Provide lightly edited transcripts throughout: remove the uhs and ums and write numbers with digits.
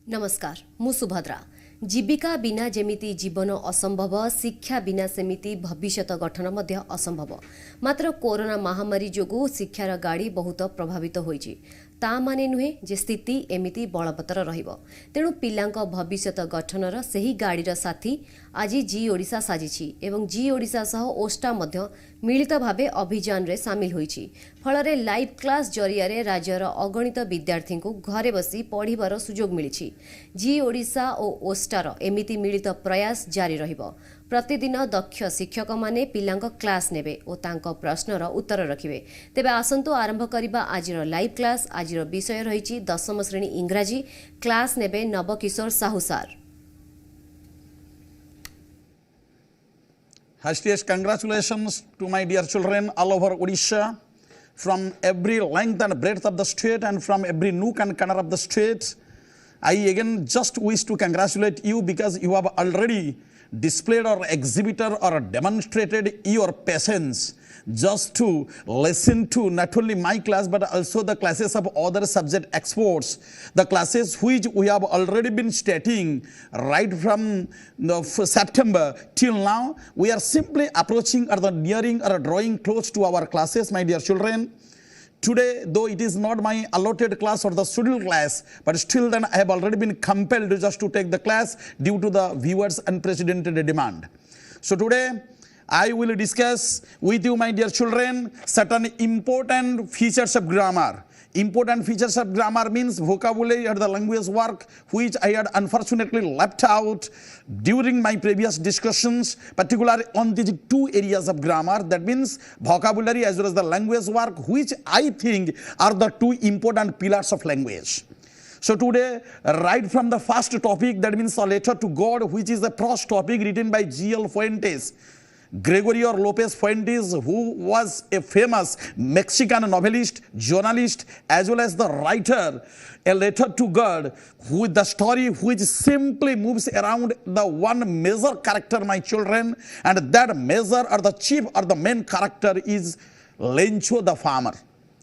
नमस्कार मु सुभद्रा। जीविका बिना जेमिति जीवन असंभव, शिक्षा बिना सेमिति भविष्यत गठन मध्य असंभव। मात्र कोरोना महामारी जोगु शिक्षार गाड़ी बहुत प्रभावित होइछि। ता माने नुहे जे स्थिति एमिति बलवत्तर रहिबो। तेणु पिलांक भविष्यत गठनर सही गाड़ीर साथी आज जी ओडिशा साजिछि एवं जी ओडिशा सह ओस्टा मध्य मिलित भावे अभियान रे सामिल होइछि। फलरे लाइव क्लास जरिया राज्यर अगणित विद्यार्थी को घरे बसी पढ़िबार सुजोग मिलिछि। जी ओडिशा और ओस्टार एमिति मिलित प्रयास जारी रहिबो। प्रतिदिन दक्ष शिक्षक माने पिलांक क्लास नेबे और तांको प्रश्नर उत्तर रखिबे। तेबे आसंतु आरंभ करिबा आजिर लाइव क्लास। आजिर विषय रहिछि दशम श्रेणी इंग्राजी। क्लास नेबे नवकिशोर साहू सार। Heartiest congratulations to my dear children all over Odisha, from every length and breadth of the state and from every nook and corner of the state. I again just wish to congratulate you because you have already displayed or exhibited or demonstrated your patience just to listen to not only my class but also the classes of other subject experts, the classes which we have already been studying right from September till now. We are simply approaching or nearing or drawing close to our classes, my dear children. Today, though it is not my allotted class or the scheduled class, but still then I have already been compelled just to take the class due to the viewers' unprecedented demand. So today, I will discuss with you, my dear children, certain important features of grammar. Important features of grammar means vocabulary or the language work, which I had unfortunately left out during my previous discussions, particularly on these two areas of grammar. That means vocabulary as well as the language work, which I think are the two important pillars of language. So today, right from the first topic, that means a letter to God, which is a prose topic written by G.L. Fuentes, Gregorio Lopez Fuentes, who was a famous Mexican novelist, journalist, as well as the writer, A Letter to God, with the story which simply moves around the one major character, my children, and that major or the chief or the main character is Lencho the farmer.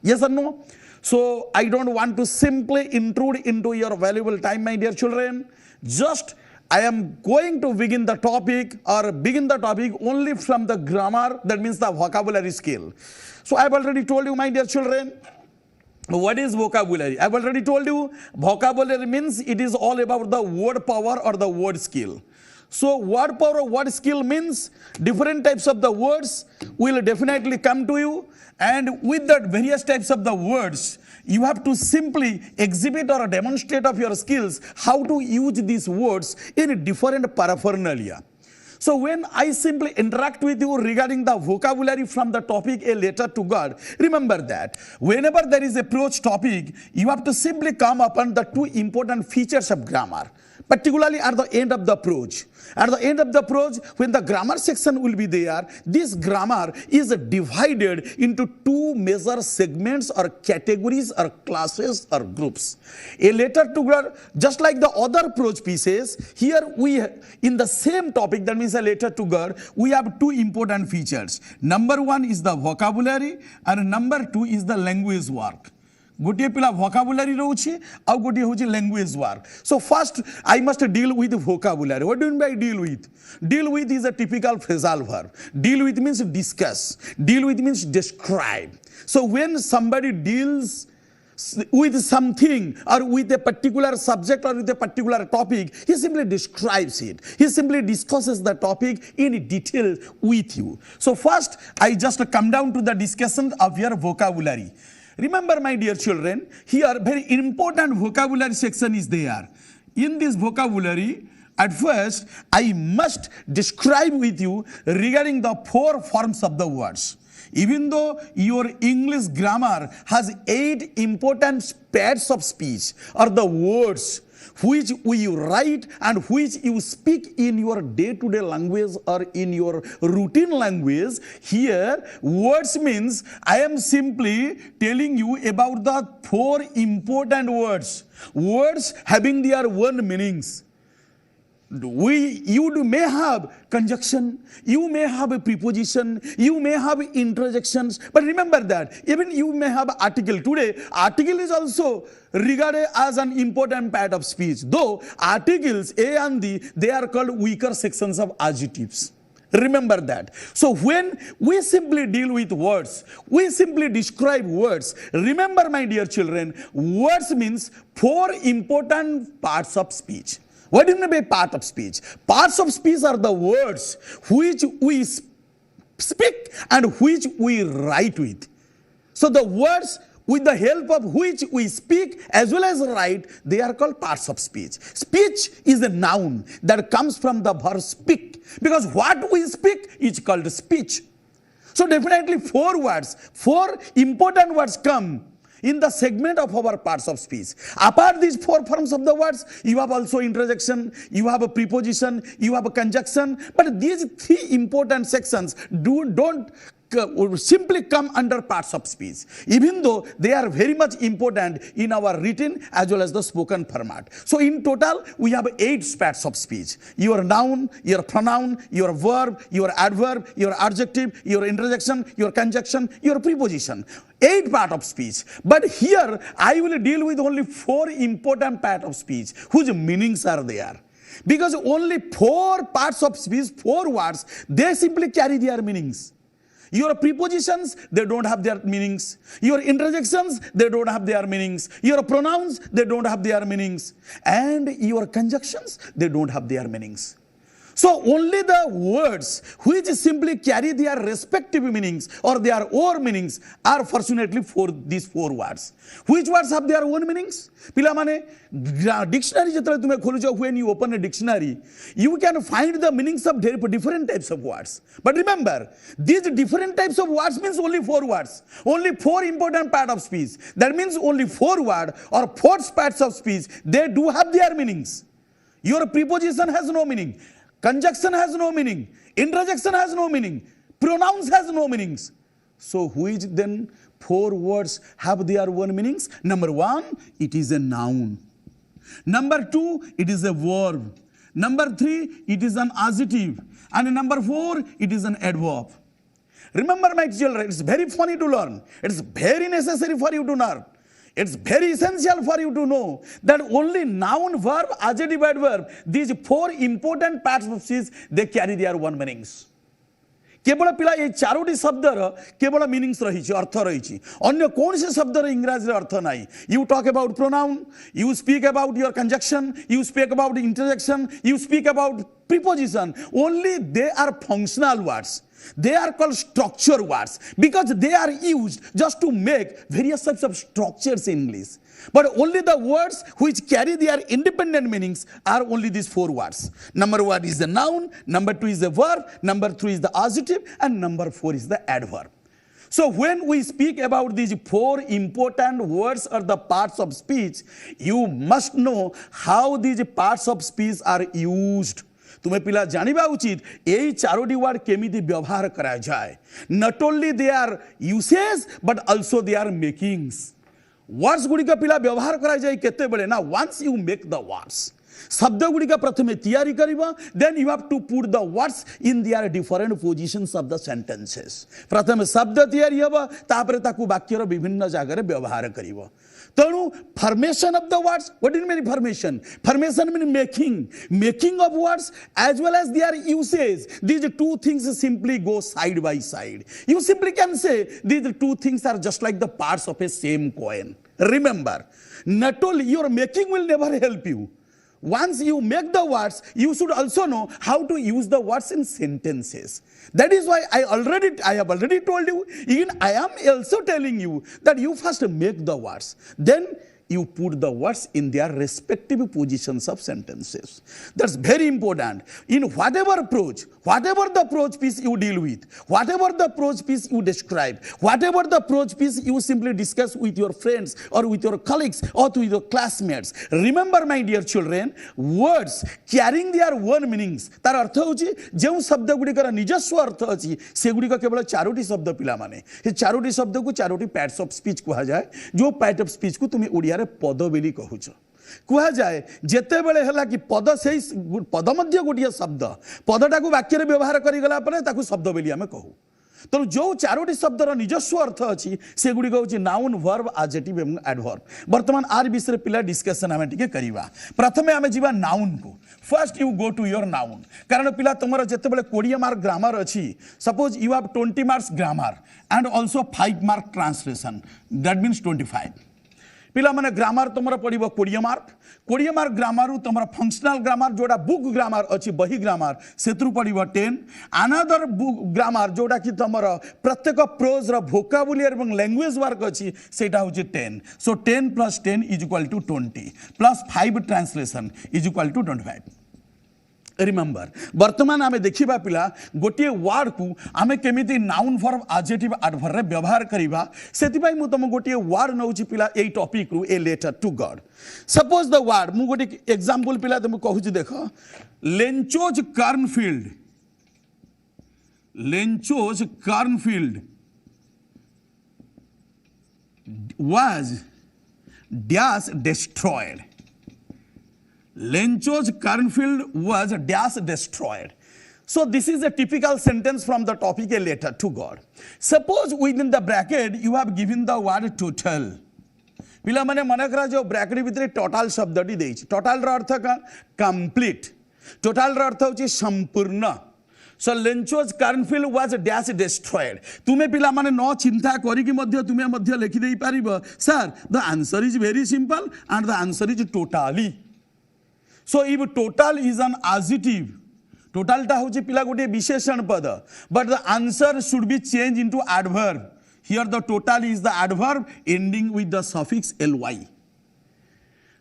Yes or no? So I don't want to simply intrude into your valuable time, my dear children. Just I am going to begin the topic only from the grammar, that means the vocabulary skill. So I have already told you, my dear children, what is vocabulary? I have already told you vocabulary means it is all about the word power or the word skill. So word power or word skill means different types of the words will definitely come to you, and with that various types of the words, you have to simply exhibit or demonstrate of your skills how to use these words in different paraphernalia. So when I simply interact with you regarding the vocabulary from the topic A Letter to God, remember that whenever there is a prose topic, you have to simply come upon the two important features of grammar, particularly at the end of the prose. At the end of the prose, when the grammar section will be there, this grammar is divided into two major segments or categories or classes or groups. A letter to God, just like the other prose pieces, here we, in the same topic, that means a letter to God, we have two important features. Number one is the vocabulary and number two is the language work. गोटे पिला vocabulary रोचे और गोटे होची language work. So first I must deal with vocabulary. What do you mean by deal with? Deal with is a typical phrasal verb. Deal with means discuss. Deal with means describe. So when somebody deals with something or with a particular subject or with a particular topic, he simply describes it. He simply discusses the topic in detail with you. So first I just come down to the discussion of your vocabulary. Remember, my dear children, here very important vocabulary section is there. In this vocabulary, at first, I must describe with you regarding the four forms of the words. Even though your English grammar has 8 important pairs of speech or the words which we write and which you speak in your day-to-day language or in your routine language, here words means I am simply telling you about the 4 important words. Words having their own meanings. You may have conjunction, you may have a preposition, you may have interjections, but remember that even you may have article. Today, article is also regarded as an important part of speech. Though articles A and D, they are called weaker sections of adjectives. Remember that. So when we simply deal with words, we simply describe words. Remember, my dear children, words means 4 important parts of speech. What do you mean by part of speech? Parts of speech are the words which we speak and which we write with. So the words with the help of which we speak as well as write, they are called parts of speech. Speech is a noun that comes from the verb speak, because what we speak is called speech. So definitely 4 words, 4 important words come in the segment of our parts of speech. Apart these 4 forms of the words, you have also interjection, you have a preposition, you have a conjunction, but these 3 important sections don't simply come under parts of speech, even though they are very much important in our written as well as the spoken format. So in total, we have 8 parts of speech: your noun, your pronoun, your verb, your adverb, your adjective, your interjection, your conjunction, your preposition. 8 parts of speech. But here, I will deal with only 4 important parts of speech whose meanings are there. Because only 4 parts of speech, 4 words, they simply carry their meanings. Your prepositions, they don't have their meanings. Your interjections, they don't have their meanings. Your pronouns, they don't have their meanings. And your conjunctions, they don't have their meanings. So only the words which simply carry their respective meanings or their own meanings are fortunately for these 4 words. Which words have their own meanings? Pilamane, dictionary jetra tume kholucho, when you open a dictionary, you can find the meanings of different types of words. But remember, these different types of words means only 4 words. Only 4 important parts of speech. That means only 4 words or 4 parts of speech, they do have their meanings. Your preposition has no meaning. Conjunction has no meaning. Interjection has no meaning. Pronouns has no meanings. So which then 4 words have their own meanings? Number 1, it is a noun. Number 2, it is a verb. Number 3, it is an adjective. And number 4, it is an adverb. Remember, my children, it's very funny to learn. It's very necessary for you to learn. It's very essential for you to know that only noun, verb, adjective, adverb, these 4 important parts of speech, they carry their own meanings. केवल पिला ये 4टी शब्दर केवल meanings रही अर्थ रही अन्य कौन से शब्दर इंग्राजी अर्थ नहीं. You talk about pronoun, you speak about your conjunction, you speak about interjection, you speak about preposition. Only they are functional words. They are called structure words because they are used just to make various types of structures in English. But only the words which carry their independent meanings are only these 4 words. Number 1 is the noun, number 2 is the verb, number 3 is the adjective, and number 4 is the adverb. So when we speak about these 4 important words or the parts of speech, you must know how these parts of speech are used. तुम्हें पिला जानिबा उचित यही 4टी word केमिति व्यवहार करा जाए. Not only they are uses but also they are makings. Words Gudi का पिला व्यवहार करा जाए केते बड़े ना. Once you make the words, शब्द गुड़ी का प्रथमे तैयारी करिबा, then you have to put the words in their different positions of the sentences. प्रथमे शब्द तैयारी हबा तापरे ताकू वाक्यर विभिन्न जागारे व्यवहार करिबा. तेणु formation of the words, what do you mean formation? Formation means making of words as well as their usage. These 2 things simply go side by side. You simply can say these 2 things are just like the parts of a same coin. Remember, not only your making will never help you. Once you make the words, you should also know how to use the words in sentences. That is why I have already told you, even I am also telling you that you first make the words. Then you put the words in their respective positions of sentences. That's very important. In whatever the prose piece you deal with, whatever the prose piece you describe, whatever the prose piece you simply discuss with your friends or with your colleagues or with your classmates, remember, my dear children, words carrying their own meanings. तार अर्थ होची जेउ शब्द गुड़िकर निजस्व अर्थ अछि से गुड़िक केवल 4टी शब्द पिला माने. ये 4टी शब्द को 4टी पार्ट्स ऑफ स्पीच कहा जाए. जो पार्ट ऑफ स्पीच को तुम्हें ओडिया रे पद बेली कहूछ. कह जाए जेते बेले हला कि पद से पद मध्य गोटे शब्द पदटा को वाक्य रे व्यवहार करिगला परे ताकू शब्द बोली आमे कहू। तेणु जो चारोटी शब्दर निजस्व अर्थ अच्छी से गुड़िक हूँ नाउन वर्ब एडजेक्टिव एवं एडवर्ब। बर्तमान आर विषय पिला डिस्कशन आम टे करवा। प्रथमे आम जा नाउन को। First you go to your noun कारण पिला तुम जिते बड़े 20 मार्क ग्रामर अच्छी suppose you have 20 marks grammar and also 5 mark translation that means 25। पिला माने ग्रामर तुम पड़ो 20 मार्क ग्रामर तुम फंक्शनल ग्रामर जोड़ा बुक ग्रामर अच्छी बही ग्रामर से पड़ो 10। अनदर बुक ग्रामर जोड़ा कि तुम प्रत्येक प्रोज वोकाबुलरी और लैंग्वेज वर्क अच्छी से हूँ 10। सो 10 + 10 = 20 प्लस 5 ट्रांसलेशन = 25। रिमेंबर वर्तमान आमे देखिबा पिला गोटे वर्ड को आमे केमिति नाउन फॉर्म एडजेक्टिव एडवर्ब रे व्यवहार करिबा। सेति पई मु तुम गोटे वर्ड नउची पिला ए टॉपिक रु a letter to God. Suppose the word मु गोटे एग्जांपल पिला तुम कहूची देखो Lencho's cornfield was dash destroyed. Lencho's cornfield was dash destroyed. So this is a typical sentence from the topic a letter to God. Suppose within the bracket you have given the word total. पिला माने मन करा जो bracket भितर total शब्दटी देछि। Total रो अर्थ का complete. Total रो अर्थ होछि संपूर्ण। सो लेंचोज कार्नफील्ड वाज डैश डिस्ट्रॉयड। तुमे पिला माने न चिंता करी कि मध्य तुमे मध्य लिखि देई पारिबो sir the answer is very simple and the answer is totally. So if total is an adjective total टा होछि पिला गोटे विशेषण पद but the answer should be change into adverb. Here the total is the adverb ending with the suffix ly.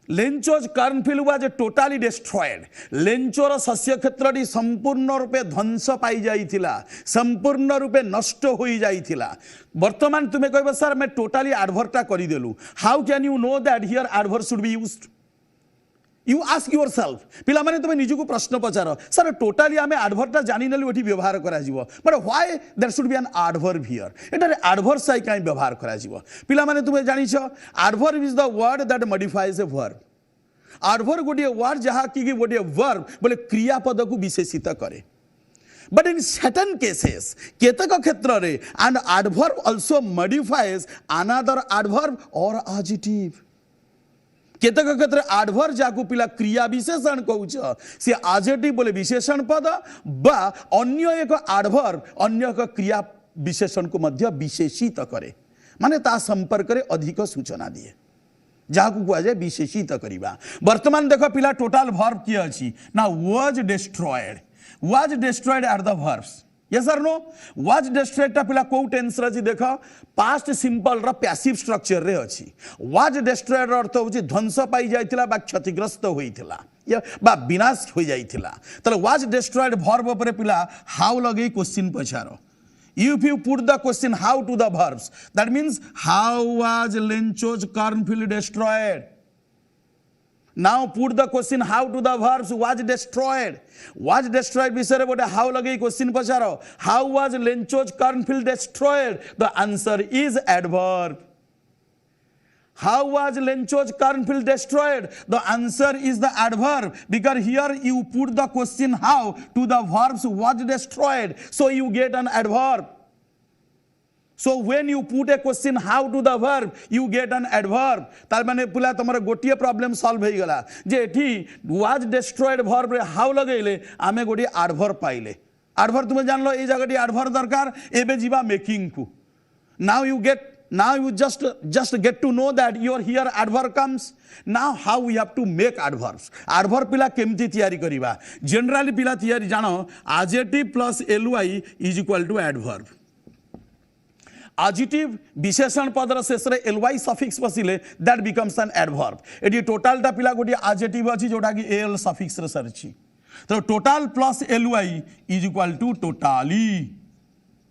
Lencho's cornfield was totally destroyed. लेंचोर शस्य क्षेत्रटी संपूर्ण रूपे ध्वंस पाई जाइथिला, संपूर्ण रूपे नष्ट होई जाइथिला। वर्तमान तुमे कहबो सर मैं टोटली एडवर्ब टा करि देलु। How can you know that here adverb should be used? You ask yourself पिला माने तुमे निजु को प्रश्न पचार सर टोटली आमे एडवर्ब टा जानि नेलु एठी व्यवहार करा जिवो but why there should be an adverb here. एटारे एडवर्ब साइ काई व्यवहार करा जिवो पिला माने तुमे जानिछो adverb is the word that modifies a verb. Adverb गोटे वर्ड जहा कि गोटे वर्ब बोले क्रियापद को विशेषित करे। But in certain cases केतक क्षेत्र रे an adverb also modifies another adverb or adjective। केतक क्षेत्र एडवर्ब जाकू पिला क्रिया विशेषण कहूछ से एडजेक्टिव बोले विशेषण पद बा अन्य एक एडवर्ब अन्य एक क्रिया विशेषण को मध्य विशेषित करे माने ता संपर्क रे अधिक सूचना दिए जाकू कुआ जाय विशेषित करिबा। वर्तमान देखो पिला टोटल वर्ब की अछि ना was destroyed are the verbs yes or no. Was destroyed ता पिला को टेंस रे देखो पास्ट सिंपल रो पैसिव स्ट्रक्चर रे अछि। वाज डिस्ट्रॉयड रो अर्थ होछि ध्वंस पाई जाइतिला बा क्षतिग्रस्त होइतिला या बा विनाश होई जाइतिला। तले वाज डिस्ट्रॉयड वर्ब ऊपर पिला हाउ लगेई क्वेश्चन पछारो। If you put the question how to the verbs that means how was Lencho's cornfield destroyed? Now put the question how to the verbs was destroyed. Was destroyed विषय रे बोले how लगे question पछारो how was Lencho's cornfield destroyed? The answer is adverb. How was Lencho's cornfield destroyed? The answer is the adverb because here you put the question how to the verbs was destroyed so you get an adverb. So when you put a question how to the verb you get an adverb। तार माने पुला तमरा गोटिए problem solve हेई गला जे एठी was destroyed verb रे how लगेले आमे गोटी adverb पाइले। adverb तुमे जानलो ए जगटी adverb दरकार एबे जीवा मेकिंग को। Now you just get to know that your here adverb comes। Now how we have to make adverbs। adverb पिला केमती तैयारी करिबा जनरली पिला तैयारी जानो adjective plus ly is equal to adverb। adjective विशेषण पदर शेष रे ly suffix बसिले that becomes an adverb। एडी टोटल टा पिला गोटी adjective अछि जोटा कि al suffix रे सरछि तो total plus ly is equal to totally।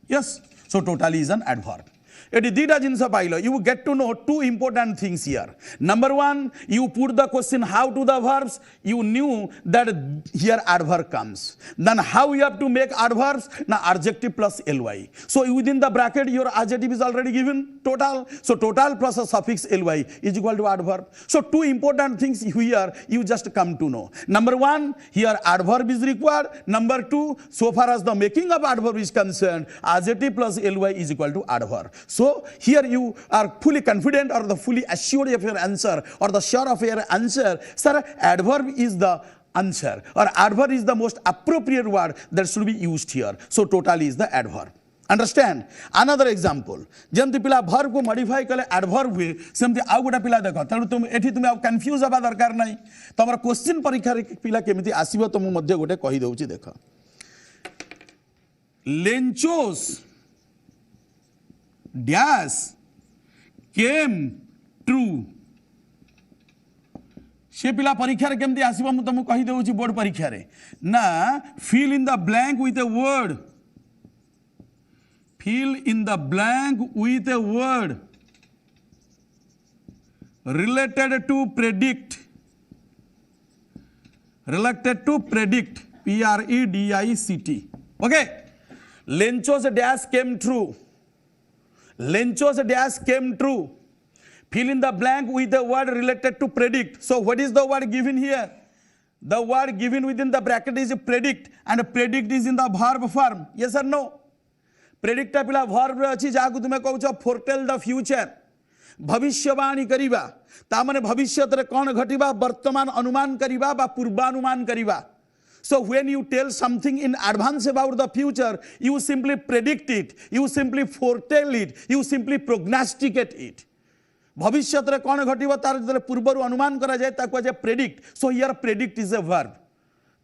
yes so totally is an adverb। It is dita jinsa pailo. You get to know two important things here. Number one, you put the question how to the verbs. You knew that here adverb comes. Then how you have to make adverbs? Now adjective plus ly. So within the bracket, your adjective is already given total. So total plus a suffix ly is equal to adverb. So two important things here you just come to know. Number one, here adverb is required. Number two, so far as the making of adverb is concerned, adjective plus ly is equal to adverb. So here you are fully confident or the fully assured of your answer or the sure of your answer. Sir, adverb is the answer or adverb is the most appropriate word that should be used here. So total is the adverb. Understand? Another example. जमती पिला verb को modify कले adverb हुए सेमती आउ गोटा पिला देखो तेणु तुम एठी तुम आउ कंफ्यूज हबा दरकार नाही तमर क्वेश्चन परीक्षा रे पिला केमिति आसीबो तुम मध्ये गोटे कहि दउची देखो लेंचोस dash came true से पिला परीक्षा रे केमती आसीबो मु तुमको कहि दउची बोर्ड परीक्षा रे ना fill in the blank with a word fill in the blank with a word related to predict predict okay Lencho's dash came true Lencho's dash came true fill in the blank with a word related to predict. So what is the word given here? The word given within the bracket is predict and predict is in the verb form. Yes or no? Predict पिला verb रे अछि जाकु तुमे कहउछ foretell the future भविष्यवाणी करिबा ता माने भविष्यत रे कोन घटिबा वर्तमान अनुमान करिबा बा पूर्वानुमान करिबा. So when you tell something in advance about the future, you simply predict it, you simply foretell it, you simply prognosticate it. भविष्यत रे कोन घटिबा तार जरे पूर्वरु अनुमान करा जाय ताको जे predict. So here predict is a verb.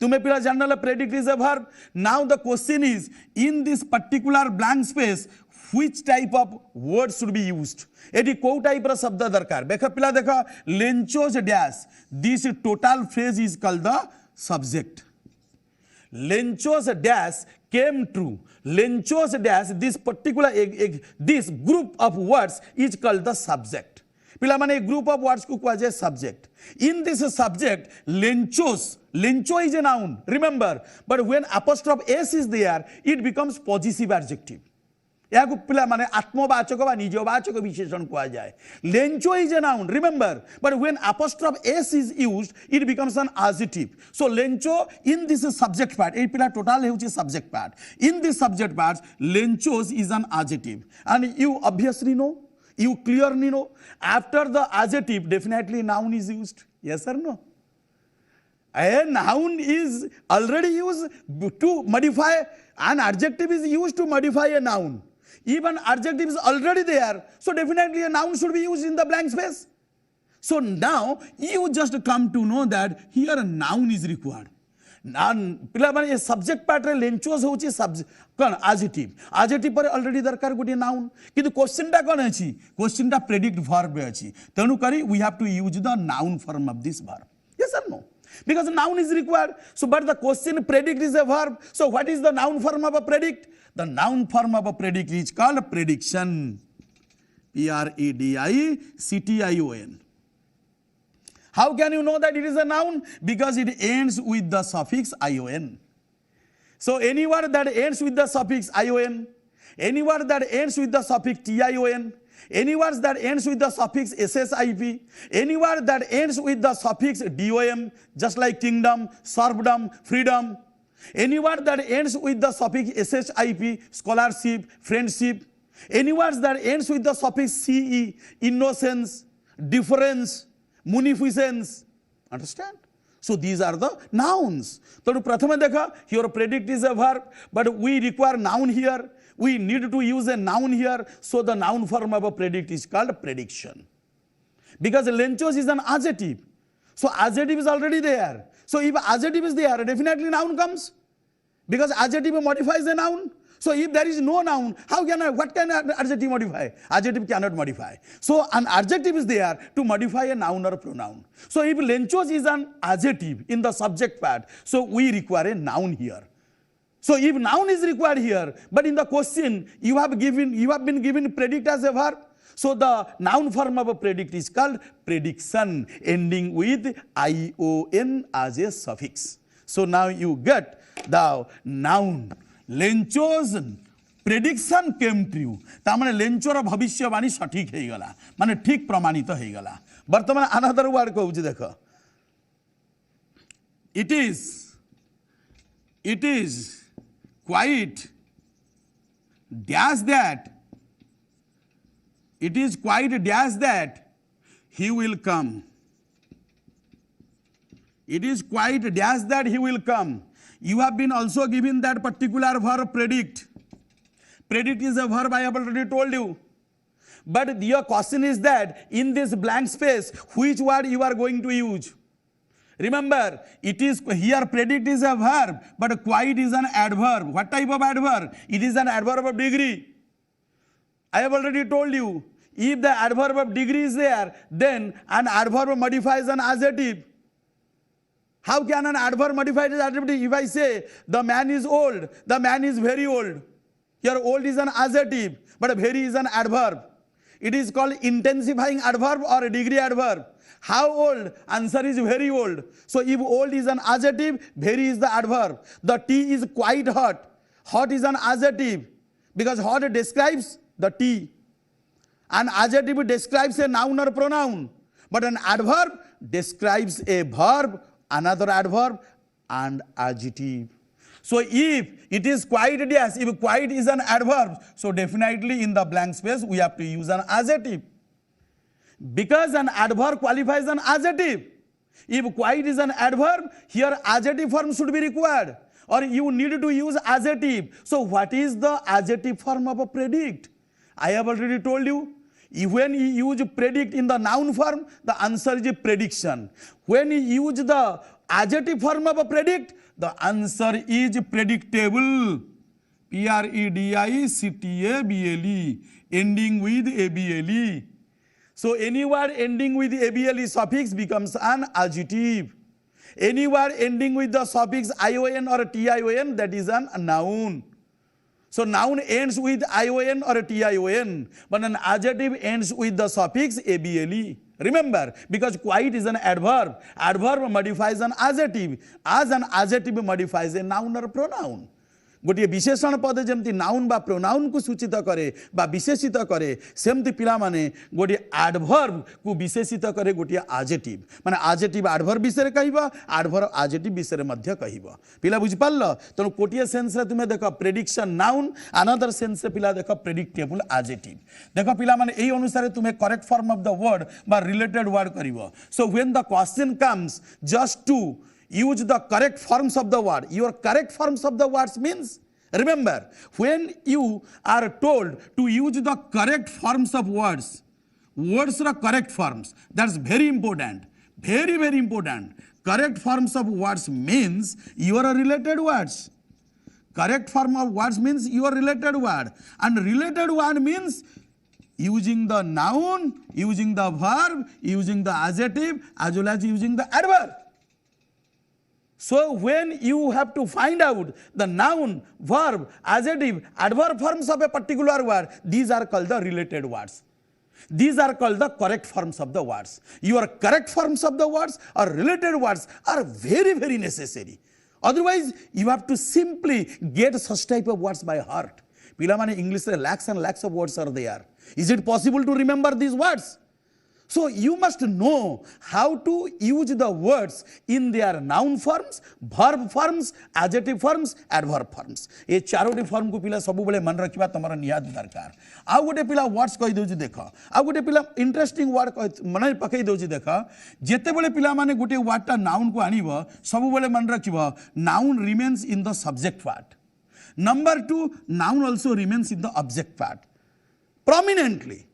तुम्हें पिला जानला predict is a verb. Now the question is in this particular blank space which type of word should be used. Eighty को टाइप रा शब्द दरकार देखा पिला देखा Lencho's dash this total phrase is called the subject. Lencho's dash came true. Lencho's dash this particular this group of words is called the subject. पिला माने group of words को कहा जाए subject. In this subject Lencho is a noun remember but when apostrophe s is there it becomes possessive adjective. या को पिला माने आत्मवाचक बा निजवाचक विशेषण कहा जाए. Lencho is a noun remember but when apostrophe s is used it becomes an adjective. So Lencho in this subject part ए पिला total हेउची subject part. In this subject part Lenchos is an adjective and you obviously know you clearly know after the adjective definitely noun is used. Yes or no? A noun is already used to modify an adjective is used to modify a noun. Even adjective is already there. So definitely a noun should be used in the blank space. So now you just come to know that here a noun is required. पिला माने subject part रे लेंचोस होची subject कोन adjective adjective पर already दरकार गुटी noun किंतु question टा कोन अछि question टा प्रेडिक्ट वर्ब रे अछि तनु करी we have to use the noun form of this verb. Yes or no? Because noun is required. So but the question predict is a verb. So what is the noun form of a predict? The noun form of a predict is called prediction. Prediction. How can you know that it is a noun? Because it ends with the suffix ion. So any word that ends with the suffix ion, any word that ends with the suffix tion, any words that ends with the suffix ssip, any word that ends with the suffix dom, just like kingdom, serfdom, freedom, any word that ends with the suffix ship, scholarship, friendship, any words that ends with the suffix ce, innocence, difference, munificence. Understand? So these are the nouns. So prathama dekha, here predict is a verb, but we require noun here. We need to use a noun here. So the noun form of a predict is called prediction. Because Lenchos is an adjective. So adjective is already there. So if adjective is there, definitely noun comes. Because adjective modifies a noun. So if there is no noun, what can adjective modify? Adjective cannot modify. So an adjective is there to modify a noun or a pronoun. So if Lenchos is an adjective in the subject part, so we require a noun here. So if noun is required here, but in the question you have been given predict as a verb. So the noun form of a predict is called prediction, ending with ion as a suffix. So now you get the noun. Lencho's prediction came true. तामने लेंचोर भविष्यवाणी सठिक हो गला, माने ठीक प्रमाणित हो गला. वर्तमान अनदर वर्ड कहूँ देखो, it is quite dash that, it is quite dash that he will come. It is quite dash that he will come. You have been also given that particular verb predict. Predict is a verb, I have already told you. But your question is that in this blank space, which word you are going to use? Remember, it is here predict is a verb, but quite is an adverb. What type of adverb? It is an adverb of degree. I have already told you, if the adverb of degree is there, then an adverb modifies an adjective. How can an adverb modify an adjective? If I say the man is old, the man is very old. Here old is an adjective, but very is an adverb. It is called intensifying adverb or a degree adverb. How old? Answer is very old. So if old is an adjective, very is the adverb. The tea is quite hot. Hot is an adjective because hot describes the tea. An adjective describes a noun or pronoun, but an adverb describes a verb, another adverb, and adjective. So if it is quite, yes, if quite is an adverb, so definitely in the blank space we have to use an adjective. Because an adverb qualifies an adjective. If quite is an adverb, here adjective form should be required, or you need to use adjective. So what is the adjective form of a predict? I have already told you. When you use predict in the noun form, the answer is prediction. When you use the adjective form of a predict, the answer is predictable. Predictable, ending with able. So any word ending with able suffix becomes an adjective. Any word ending with the suffix ion or tion, that is a noun. So noun ends with ion or tion, but an adjective ends with the suffix able. Remember, because quite is an adverb. Adverb modifies an adjective, as an adjective modifies a noun or pronoun. गोटे विशेषण पद जमती noun बा pronoun को सूचित करे बा विशेषित करे, सेमती पिला माने गोटे एडवर्ब को विशेषित करे गोटे एडजेक्टिव, माने एडजेक्टिव एडवर्ब विषय कहबो, एडवर्ब एडजेक्टिव विषय मध्य कहबो. पिला बुझि पारलो? तनो कोटिए सेंस रे तुमे देखो प्रेडिक्शन नाउन, अनदर सेंस रे पिला देखो प्रेडिक्टेबल एडजेक्टिव. देखो पिला माने एई अनुसार तुमे correct form of the word बा रिलेटेड वर्ड करिवो. So when the question comes, just to use the correct forms of the word. Your correct forms of the words means, remember, when you are told to use the correct forms of words, words are correct forms. That's very important. Very, very important. Correct forms of words means your related words. Correct form of words means your related word. And related word means using the noun, using the verb, using the adjective, as well as using the adverb. So when you have to find out the noun, verb, adjective, adverb forms of a particular word, these are called the related words. These are called the correct forms of the words. Your correct forms of the words or related words are very, very necessary. Otherwise, you have to simply get such type of words by heart. Pilamane English lakhs and lakhs of words are there. Is it possible to remember these words? So you must know how to use the words in their noun forms, verb forms, adjective forms, adverb forms. ये Charoti form को पिला सब बेले मन रखिबा तमरा निहात दरकार. आ गोटे पिला words कहि दोछि देखो. आ गोटे पिला इंटरेस्टिंग वर्ड मन पकई दोछि देखो. जेते बेले पिला माने गोटे वर्डटा नाउन को आनिबो सब बेले मन रखिबो noun remains in the subject part. Number 2, noun also remains in the object part prominently.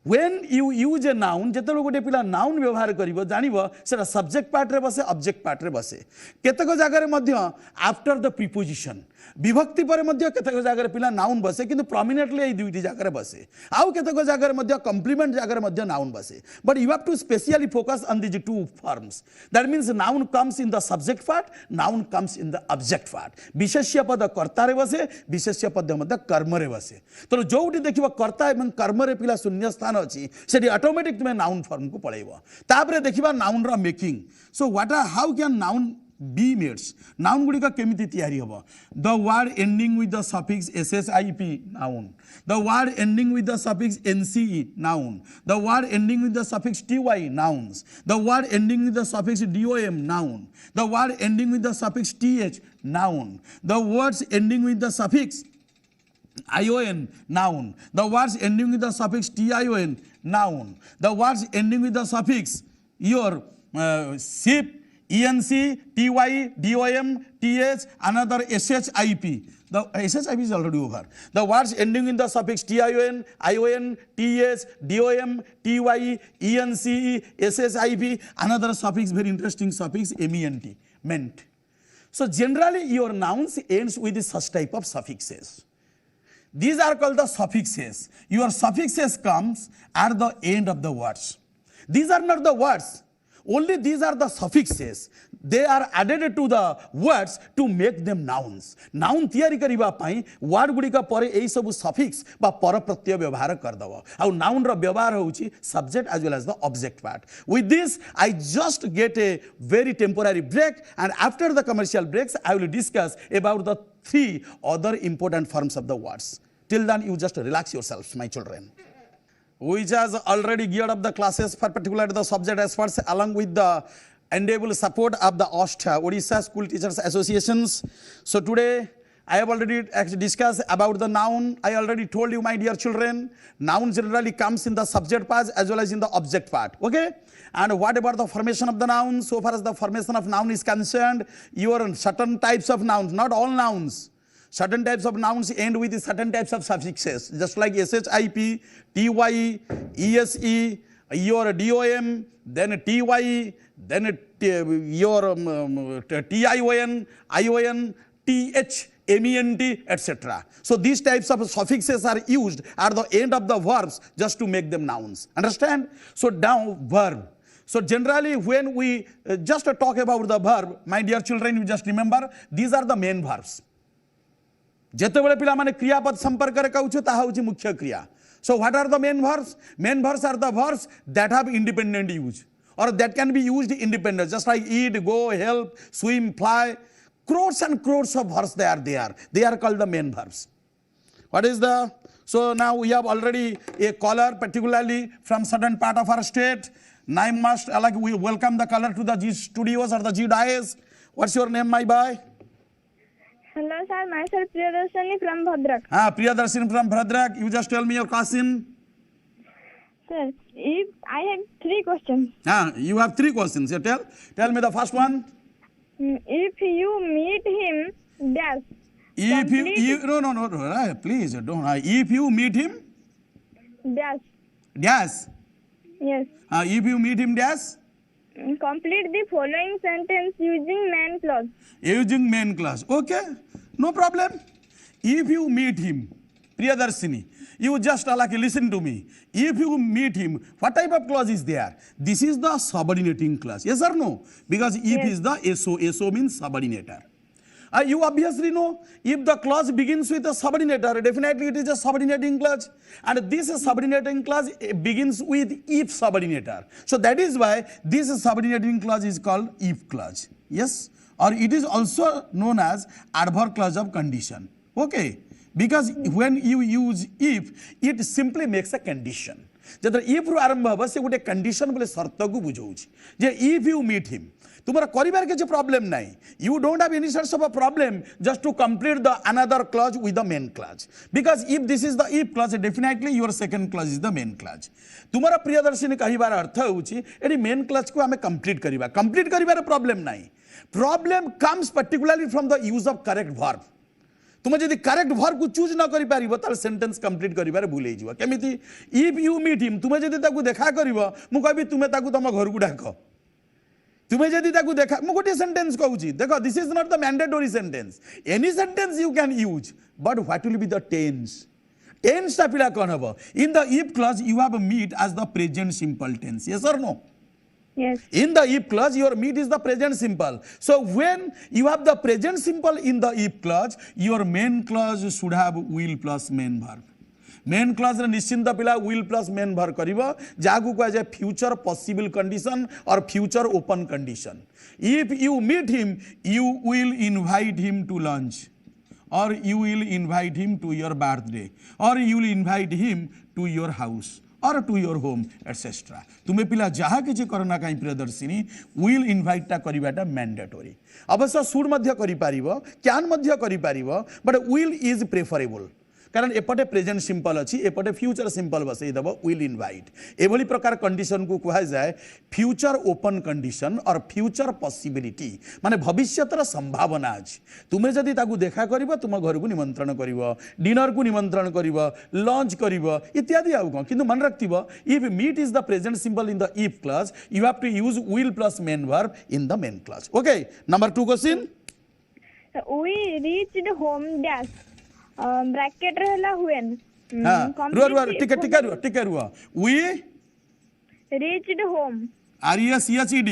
when you use a noun जेते गोटे पिला नाउन व्यवहार करिवो जानिवो सेटा सब्जेक्ट पार्ट रे बसे ऑब्जेक्ट पार्ट रे बसे केतक जगह रे मध्य आफ्टर द प्रीपोजिशन विभक्ति पर मध्य केतक जगह रे पिला नाउन बसे किंतु प्रोमिनेंटली ए दुईटी जगह रे बसे आउ केतक जगह रे मध्य कॉम्प्लीमेंट जगह रे मध्य नाउन बसे but you have to specially focus on this two forms that means noun comes in the subject part noun comes in the object part विशेष्य पद कर्ता रे बसे विशेष्य पद मध्य कर्म रे बसे तो जोटी देखिबो कर्ता एवं कर्म रे पिला शून्य स्थान अछि सेठी ऑटोमेटिक तुमे नाउन फॉर्म को पळेइबो तापरे देखिबा नाउन रा making so what are how can noun be made noun गुडी का केमिति तयारी हबो the word ending with the suffix sship noun the word ending with the suffix nce noun the word ending with the suffix ty nouns the word ending with the suffix dom noun the word ending with the suffix th noun the words ending with the suffix ion noun the words ending with the suffix tion noun the words ending with the suffix your ship enc ty dom th another ship the ship is already over the words ending in the suffix tion ion th dom ty enc ship another suffix very interesting suffix ment meant so generally your nouns ends with such type of suffixes. These are called the suffixes. Your suffixes comes at the end of the words. These are not the words. Only these are the suffixes. They are added to the words to make them nouns. Noun तैयारी करिबा पई word गुडी का परे एई सब suffix बा पर प्रत्यय व्यवहार कर दबो आ noun रो व्यवहार होउची subject as well as the object part. With this I just get a very temporary break and after the commercial breaks I will discuss about the three other important forms of the words. Till then you just relax yourselves my children. Which has already geared up the classes for particularly the subject experts along with the endeavor support of the OSTA, Odisha School Teachers Associations. So today I have already discussed about the noun. I already told you my dear children, noun generally comes in the subject part as well as in the object part. Okay? And what about the formation of the noun? So far as the formation of noun is concerned, your certain types of nouns, not all nouns. Certain types of nouns end with certain types of suffixes, just like ship, ty, ese, your dom, then ty, then your tion, ion, th, ment, etc. So these types of suffixes are used at the end of the verbs just to make them nouns. Understand? So now verb. So generally when we just talk about the verb, my dear children, you just remember these are the main verbs. जेतेबेले पिला माने क्रियापद संपर्क रे कहउछु ता होउची मुख्य क्रिया. So what are the main verbs? Main verbs are the verbs that have independent use or that can be used independent, just like eat, go, help, swim, fly. Crores and crores of verbs they are there. They are called the main verbs. What is the? So now we have already a caller, particularly from certain part of our state. Now must like we welcome the caller to the G studios or the G dais. What's your name, my boy? Hello sir, myself Priyadarshini from Bhadrak. Priyadarshini from Bhadrak. You just tell me your question. Sir, if I have 3 questions. You have 3 questions. You tell me the first one. If you meet him, dash. If you no, please don't. If you meet him, dash. Dash. Yes. If you meet him, dash. Complete the following sentence using main clause. Using main clause. Okay, no problem. If you meet him, Priyadarshini, you just like listen to me. If you meet him, what type of clause is there? This is the subordinating clause. Yes or no? Because if yes. Is the SO means subordinator. You obviously know if the clause begins with a subordinator, definitely it is a subordinating clause. And this subordinating clause begins with if subordinator. So that is why this subordinating clause is called if clause. Yes? Or it is also known as adverb clause of condition. Okay? Because when you use if, it simply makes a condition. Jadra if ru arambha haba se gote condition bole sharta ku bujhauchi je if you meet him तुम्हारा करिबार के problem नहीं. You don't have any sorts of a problem just to complete the another clause with the main clause. Because if this is the if clause, definitely your second clause is the main clause. तुम्हारा प्रियदर्शिनी कहिबार अर्थ होउची AD main clause को हमें complete करिबा. Complete करिबार problem नहीं. Problem comes particularly from the use of correct verb. तुम जदि correct verb को choose न करि पारिबो ताल सेंटेंस कंप्लीट करिबारे भूल हे जिवो केमिति इफ यू मीट हिम तुम जदि ताकू देखा करिवो मु कहबी तुमे ताकू तम घर को डाक तुम्हें जदि ताकू देखा मु गोटे सेंटेंस कहूँ देखो this is not the mandatory sentence any sentence you can use but what will be the tense tense टा पिला कौन हबो in the if clause you have meet as the present simple tense yes or no Yes. in the if clause your meet is the present simple so when you have the present simple in the if clause your main clause should have will plus main verb main clause रे निश्चिंत पिला will plus main verb करिवो जागु को जाय future possible condition or future open condition if you meet him you will invite him to lunch or you will invite him to your birthday or you will invite him to your house or to your home etc तुमे पिला जहा किछि करना काई Priyadarshini will invite ता करिबाटा mandatory अवश्य should मध्य करि पारिबो can मध्य करि पारिबो बट will is preferable कारण एपटे प्रेजेंट सिंपल अच्छी एपटे फ्यूचर सिंपल बसई दब विल इनवाइट एभली प्रकार कंडीशन को कहा जाए फ्यूचर ओपन कंडीशन और फ्यूचर पॉसिबिलिटी माने भविष्यतर संभावना अछि तुमे जदि ताकू देखा करिवो तुम घर को निमंत्रण करिवो डिनर को निमंत्रण करिवो लंच करिवो इत्यादि आउ कोन किंतु मन रखतिबो if meet is the present simple in the if clause you have to use will plus main verb in the main clause okay number 2 question We reached home dash. Bracket रहला when. हां रुआ टिके रुआ we Reached home. RESCHED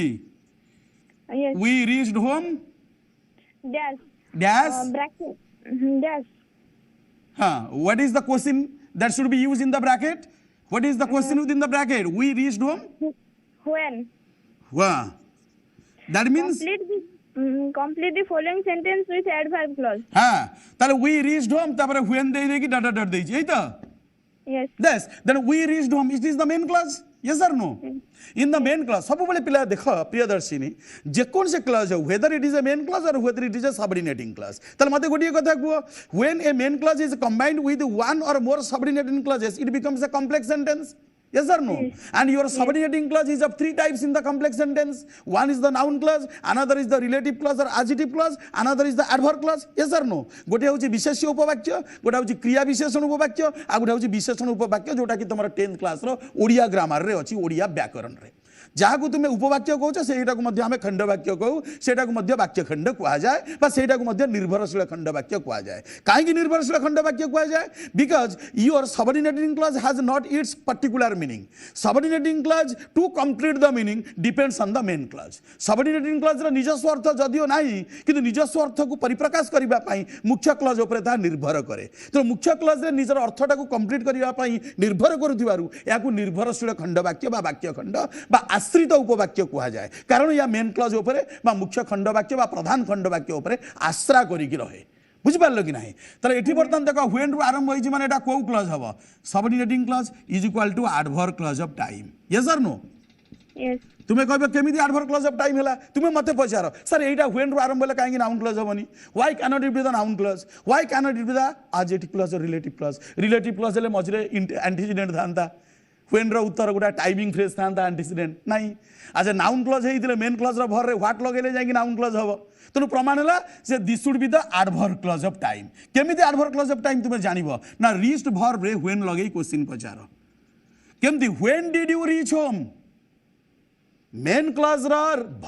Yes. we reached home Dash. dash Bracket. Dash. what is the question that should be used in the bracket what is the question within the bracket we reached home When. that means Complete the following sentence with adverb clause. ताले we reached home तापर when दे देगी dot dot देई छै त Yes. yes then we reached home it is the main clause yes or no in the main clause सब बेले पिला देखो प्रियदर्शिनी जे कोन से clause है whether it is a main clause or whether it is a subordinating clause ताले मते गोटिए कथा quo when a main clause is combined with one or more subordinating clauses it becomes a complex sentence yes or no and your subordinating clause is of 3 types in the complex sentence one is the noun clause another is the relative clause or adjective clause another is the adverb clause yes or no गोटे होची विशेष्य उपवाक्य गोटा होची क्रिया विशेषण उपवाक्य आ गोटा होची विशेषण उपवाक्य जोटा कि तमरा 10th क्लास रो ओडिया ग्रामर रे अछि ओडिया व्याकरण रे जहाँ को तुम्हें उपवाक्य कहूँ से आम खंड वाक्य कहूँ से वाक्य खंड कह जाए से निर्भरशील खंड वाक्य कह जाए कहीं निर्भरशील खंड वाक्य कह जाए because your subordinating clause has not its particular meaning subordinating clause to complete the meaning depends on the main clause subordinating clause रा निजस्व अर्थ जदियो नहीं किंतु निजस्व अर्थ को परिप्रकाश करबा पई मुख्य क्लॉज ऊपर ता निर्भर करे तो मुख्य क्लॉज रे निजर अर्थटा को कंप्लीट करबा पई निर्भर करूथिबारु याकू निर्भरशील खंड वाक्य बा वाक्य खंड बा आश्रित उपवाक्य कह जाए कारण या मेन क्लॉज ऊपर बा मुख्य खंड वाक्य बा प्रधान खंड वाक्य ऊपर आश्रा करिकि रहे बुझि पारलो कि नाही तर एठी बर्तन देखो व्हेन रु आरंभ होई माने एटा को क्लॉज हबो subordinating clause is equal to adverb clause of time yes or no Yes. तुम्हें कहबे केमिति एडवर्ब क्लॉज ऑफ टाइम हला तुम्हें मते पचारो सर एटा व्हेन रु आरंभ हला काहे नाउन क्लॉज हबनी why can not it be the noun clause why can not it be the adjective clause or relative clause ले मजरे एंटीसीडेंट थांता व्हेन रो उत्तर गोटा टाइमिंग फ्रेज थांता एंटीसीडेंट नहीं अच्छा नाउन क्लॉज हेइतिले मेन क्लॉज रो भर रे व्हाट लगेले जाई कि नाउन क्लॉज हबो तनु प्रमाण हला से this should be the adverb clause of time केमिति एडवर्ब क्लॉज ऑफ टाइम तुम्हें जानिबो ना रीच्ड वर्ब रे व्हेन लगेई क्वेश्चन पचारो केमिति when did you reach home main clause रा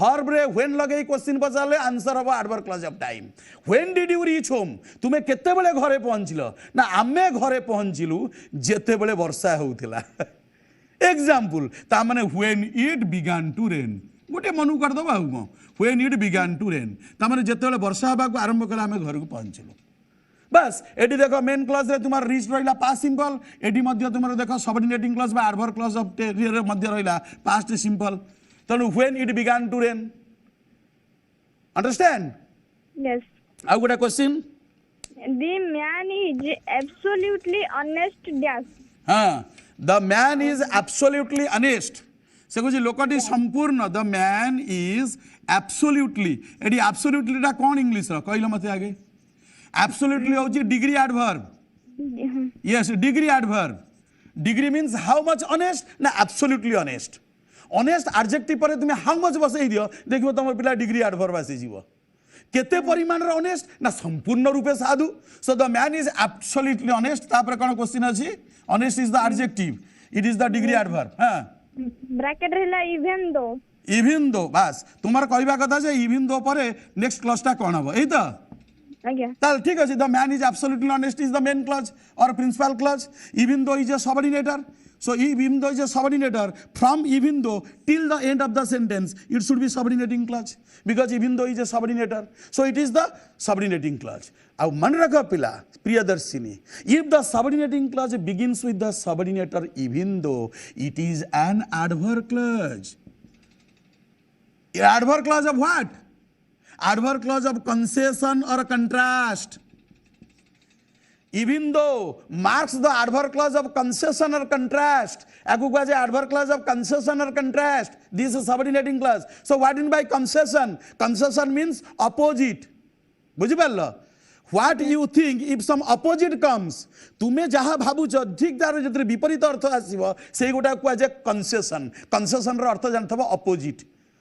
वर्ब रे व्हेन लगेई क्वेश्चन पचारले आंसर हबो adverb clause of time when did you reach home तुम्हें केते बेले घरे पहुंचलो ना आमे घरे पहुंचिलु जेते बेले वर्षा होउथिला एग्जांपल ता माने when it began to rain गोटे मनु कर दबा को when it began to rain ता माने जेते बेले वर्षा हबा को आरंभ कला आमे घर को पहुंचिलु बस एटी देखो मेन क्लॉज रे तुम्हार रीच रहिला पास्ट सिंपल एटी मध्य तुम्हार देखो सबऑर्डिनेटिंग क्लॉज बा एडवर्ब क्लॉज ऑफ रे मध्य रहिला पास्ट सिंपल तनु when it began to rain understand Yes. आ गोटे question The man is absolutely honest dash. The man is absolutely honest से कुछ लोकटी संपूर्ण द मैन इज एब्सोल्युटली एटी एब्सोल्युटली टा कोन इंग्लिश रो कहलो मते आगे एब्सोल्युटली होची degree adverb yes degree adverb degree means how much honest ना एब्सोल्युटली ऑनेस्ट ऑनेस्ट एडजेक्टिव पर तुम हाउ मच बसई दियो देखिबो तुम पिला डिग्री एडवर्ब आसी जीवो केते परिमाण रे ऑनेस्ट ना संपूर्ण रूपे साधु so the man is absolutely honest तापर कोन क्वेश्चन अछि honest is the adjective it is the degree adverb हां ब्रैकेट रहला इवन दो बस तुम्हार कहबा कथा जे इवन दो परे नेक्स्ट क्लॉज टा कोन हबो एई तो आज्ञा ताल ठीक अछि the man is absolutely honest is the main clause or principal clause even though is a subordinator so even though is a subordinator from even though till the end of the sentence it should be subordinating clause because even though is a subordinator so it is the subordinating clause au man rakha pila priyadarshini if the subordinating clause begins with the subordinator even though it is an adverb clause adverb clause of what adverb clause of concession or contrast even though marks the adverb clause of concession or contrast aku kaje adverb clause of concession or contrast this is subordinating clause so what in by concession means opposite बुझि पारलो what you think if some opposite comes तुमे जहा भाबुछ ठीक तार जतरे विपरीत अर्थ आसीबो सेई गोटा काजे concession रो अर्थ जानथबो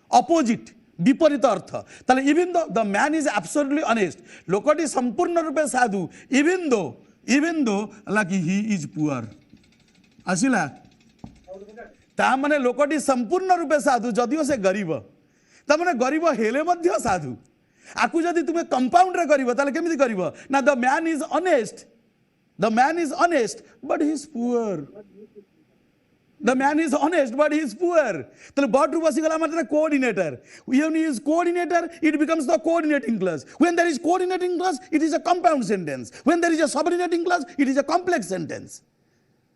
opposite विपरीत अर्थ ताले even though the man is absolutely honest लोकटी संपूर्ण रूपे साधु even though like he is poor आसिला ता माने लोकटी संपूर्ण रूपे साधु जदिओ से गरीब ता माने गरीब हेले मध्य साधु आकु जदि तुमे कंपाउंड रे करिवो ताले केमिति करिवो ना the man is honest but he is poor The man is honest, but he is poor. So, but to basigala matra coordinator. When he is coordinator, it becomes the coordinating clause. When there is coordinating clause, it is a compound sentence. When there is a subordinating clause, it is a complex sentence.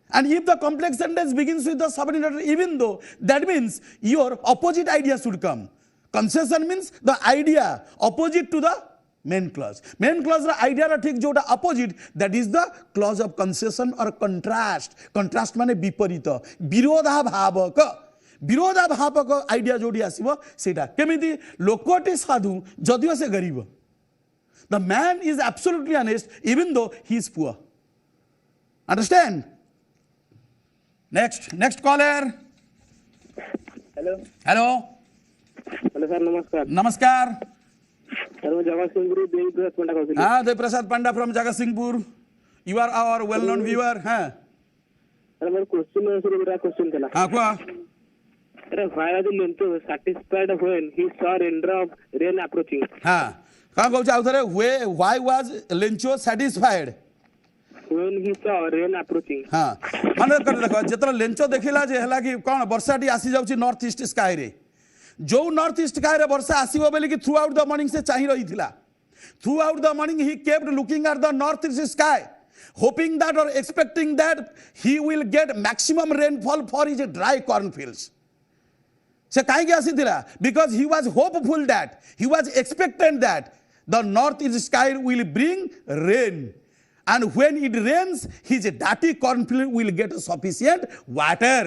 And if the complex sentence begins with the subordinator, even though, that means your opposite idea should come. Concession means the idea opposite to the main clause रा idea रा ठीक जोटा opposite that is the clause of concession or contrast माने विपरीत विरोधाभावक idea जोडी आसीबो सेटा केमिति लोकटी साधु जदिओ से गरीब the man is absolutely honest even though he is poor understand next caller hello sir namaskar sir मैं जगतसिंहपुर देवप्रसाद पंडा कहूँ हाँ Debaprasad Panda from Jagatsinghpur you are our well known viewer हाँ सर मेरा क्वेश्चन था हाँ क्या अरे why are the Lento satisfied when he saw raindrop rain approaching हाँ कहाँ कहूँ चाहूँ थरे why was Lencho satisfied when he saw rain approaching हाँ माने कर देखो जितना लेंचो देखिला जे हला कि कौन वर्षा टी आसी जाउची नॉर्थ ईस्ट स्काई रे जो नॉर्थ ईस्ट स्काई रे वर्षा आसीबो बेली कि थ्रू आउट द मॉर्निंग से चाहि रही थिला through out the morning he kept looking at the north east sky hoping that or expecting that he will get maximum rainfall for his dry cornfields se kai ki asithila because he was hopeful that he was expectant that the north east sky will bring rain and when it rains his dirty cornfield will get sufficient water